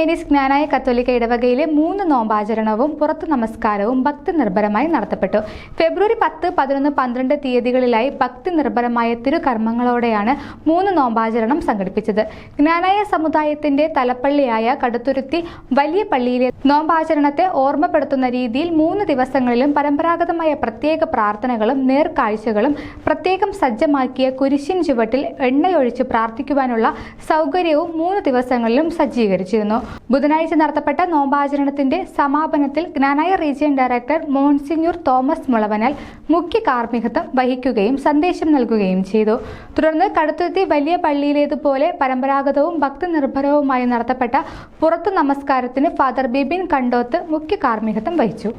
Mary's ജ്ഞാനായ കത്തോലിക്ക ഇടവകയിലെ 3 നോമ്പാചരണവും പുറത്തു നമസ്കാരവും ഭക്തി നിർഭരമായി നടത്തപ്പെട്ടു. ഫെബ്രുവരി 10, 11, 12 തീയതികളിലായി ഭക്തി നിർഭരമായ തിരുകർമ്മങ്ങളോടെയാണ് 3 നോമ്പാചരണം സംഘടിപ്പിച്ചത്. ജ്ഞാനായ സമുദായത്തിന്റെ തലപ്പള്ളിയായ കടുത്തുരുത്തി വലിയ പള്ളിയിലെ നോമ്പാചരണത്തെ ഓർമ്മപ്പെടുത്തുന്ന രീതിയിൽ 3 ദിവസങ്ങളിലും പരമ്പരാഗതമായ പ്രത്യേക പ്രാർത്ഥനകളും നേർക്കാഴ്ചകളും പ്രത്യേകം സജ്ജമാക്കിയ കുരിശിൻ ചുവട്ടിൽ എണ്ണയൊഴിച്ച് പ്രാർത്ഥിക്കുവാനുള്ള സൗകര്യവും 3 ദിവസങ്ങളിലും സജ്ജീകരിച്ചിരുന്നു. ബുധനാഴ്ച നടത്തപ്പെട്ട നോമ്പാചരണത്തിന്റെ സമാപനത്തിൽ Knanaya region director monsignor Thomas Mulavanal മുഖ്യ കാർമ്മികത്വം വഹിക്കുകയും സന്ദേശം നൽകുകയും ചെയ്തു. തുടർന്ന് കടുത്തുരുത്തി വലിയ പള്ളിയിലേതുപോലെ പരമ്പരാഗതവും ഭക്തി നിർഭരവുമായി നടത്തപ്പെട്ട പുറത്തു നമസ്കാരത്തിന് ഫാദർ ബിബിൻ കണ്ടോത്ത് മുഖ്യ കാർമ്മികത്വം വഹിച്ചു.